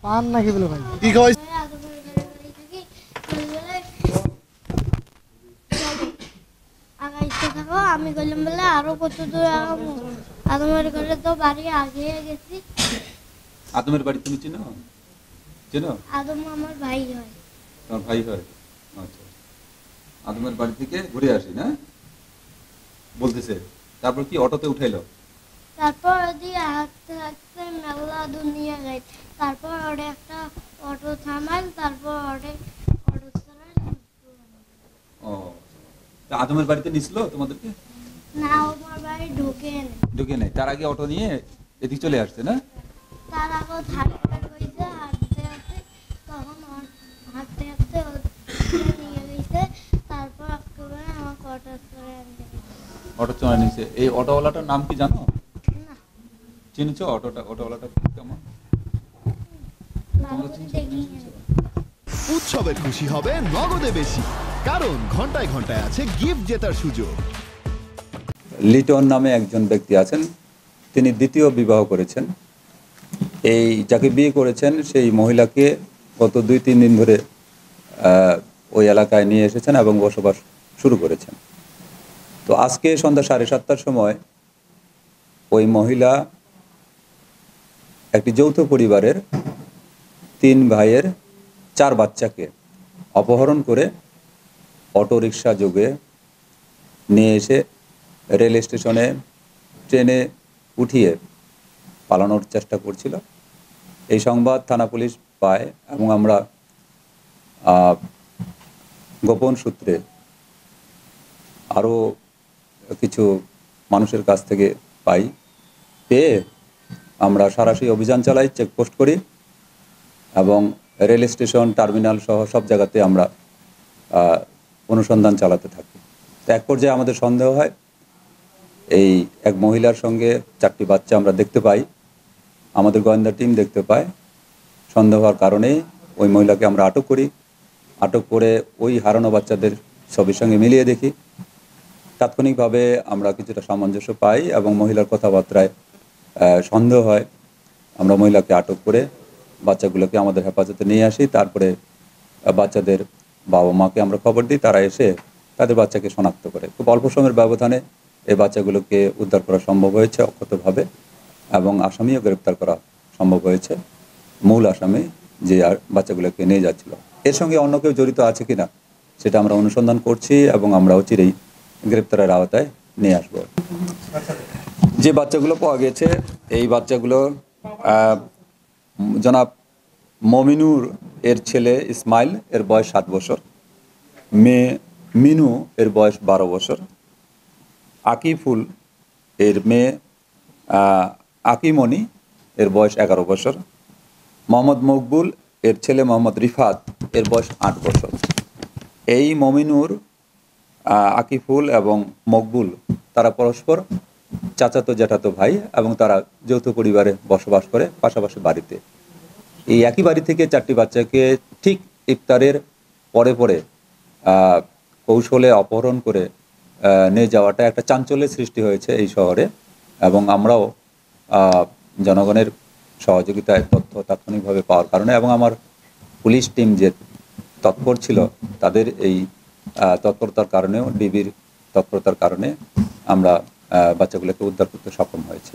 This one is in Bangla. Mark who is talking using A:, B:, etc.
A: পান নাকি বলে ভাই
B: কি খাওয়াই
C: আগাইতে থাকো। আমি বললাম বলে আরো কত দূর আগাবো। আদমের ঘরে তো বাড়ি আগিয়ে গেছি।
D: আদমের বাড়ি তুমি চিনো? চেনো?
C: আদম আমার ভাই হয়।
D: তোমার ভাই হয়? আচ্ছা, আদমের বাড়ি থেকে ঘুরে আসি না বলতেছে। তারপর কি অটোতে উঠাইলো?
C: তারপর দিয়ে হাঁটতে হাঁটতে মেলা দুনিয়া গাই। তারপর ওরে একটা অটো থামাইল। তারপর ওরে অটো চালাই।
D: ও, তা আদমের বাড়িতে নিছিল তোমাদেরকে?
C: না, আমার বাড়ি ঢুকে নেই।
D: ঢুকে নেই, তার আগে অটো নিয়ে এদিকে চলে আসছে না?
C: তার আগে হাঁটতে হয়েছে। হাঁটতে হাঁটতে তখন হাঁটতে হাঁটতে নিয়ে গেছে। তারপর একেবারে আমাকে অটো করে আনতে গেছে।
D: অটো চলে নিছে। এই অটোওয়ালাটার নাম কি জানো?
C: না,
D: চিনছো অটোওয়ালাটা কেমন?
C: ভালো করে দেখিনি।
B: উৎসবের খুশি হবে নগদে বেশি, কারণ ঘন্টায় ঘন্টায় আছে গিফট জেতার সুযোগ।
D: লিটন নামে একজন ব্যক্তি আছেন, তিনি দ্বিতীয় বিবাহ করেছেন। এই যাকে বিয়ে করেছেন সেই মহিলাকে গত 2-3 দিন ধরে ওই এলাকায় নিয়ে এসেছেন এবং বসবাস শুরু করেছেন। তো আজকে সন্ধ্যা 7:30টার সময় ওই মহিলা একটি যৌথ পরিবারের 3 ভাইয়ের 4 বাচ্চাকে অপহরণ করে অটোরিকশা যোগে নিয়ে এসে রেল স্টেশনে ট্রেনে উঠিয়ে পালানোর চেষ্টা করছিল। এই সংবাদ থানা পুলিশ পায় এবং আমরা গোপন সূত্রে আরও কিছু মানুষের কাছ থেকে পেয়ে আমরা সরাসরি অভিযান চালাই, চেকপোস্ট করি এবং রেল স্টেশন, টার্মিনাল সহ সব জায়গাতে আমরা অনুসন্ধান চালাতে থাকি। তো এক পর্যায়ে আমাদের সন্দেহ হয় এই এক মহিলার সঙ্গে 4টি বাচ্চা আমরা দেখতে পাই, আমাদের গোয়েন্দা টিম দেখতে পায়। সন্দেহ হওয়ার কারণে ওই মহিলাকে আমরা আটক করি। আটক করে ওই হারানো বাচ্চাদের ছবির সঙ্গে মিলিয়ে দেখি। তাৎক্ষণিকভাবে আমরা কিছুটা সামঞ্জস্য পাই এবং মহিলার কথাবার্তায় সন্দেহ হয়। আমরা মহিলাকে আটক করে বাচ্চাগুলোকে আমাদের হেফাজতে নিয়ে আসি। তারপরে বাচ্চাদের বাবা মাকে আমরা খবর দিই, তারা এসে তাদের বাচ্চাকে শনাক্ত করে। খুব অল্প সময়ের ব্যবধানে এই বাচ্চাগুলোকে উদ্ধার করা সম্ভব হয়েছে অক্ষতভাবে এবং আসামিও গ্রেপ্তার করা সম্ভব হয়েছে, মূল আসামি যে বাচ্চাগুলোকে নিয়ে যাচ্ছিল। এর সঙ্গে অন্য কেউ জড়িত আছে কিনা সেটা আমরা অনুসন্ধান করছি এবং আমরা অচিরেই গ্রেপ্তারের আওতায় নিয়ে আসব। যে বাচ্চাগুলো পাওয়া গেছে এই বাচ্চাগুলো জনাব মমিনুর এর ছেলে ইসমাইল, এর বয়স 7 বছর, মেয়ে মিনু এর বয়স 12 বছর, আকিফুল এর মেয়ে আকিমণি এর বয়স 11 বছর, মোহাম্মদ মকবুল এর ছেলে মোহাম্মদ রিফাত এর বয়স 8 বছর। এই মমিনুর, আকিফুল এবং মকবুল তারা পরস্পর চাচাতো জ্যাঠাতো ভাই এবং তারা যৌথ পরিবারে বসবাস করে পাশাপাশি বাড়িতে। এই একই বাড়ি থেকে 4টি বাচ্চাকে ঠিক ইফতারের পরে পরে কৌশলে অপহরণ করে নিয়ে যাওয়াটা একটা চাঞ্চল্যের সৃষ্টি হয়েছে এই শহরে এবং আমরাও জনগণের সহযোগিতায় তথ্য তাৎক্ষণিকভাবে পাওয়ার কারণে এবং আমার পুলিশ টিম যে তৎপর ছিল তাদের এই তৎপরতার কারণেও, ডিবির তৎপরতার কারণে আমরা বাচ্চাগুলোকে উদ্ধার করতে সক্ষম হয়েছে।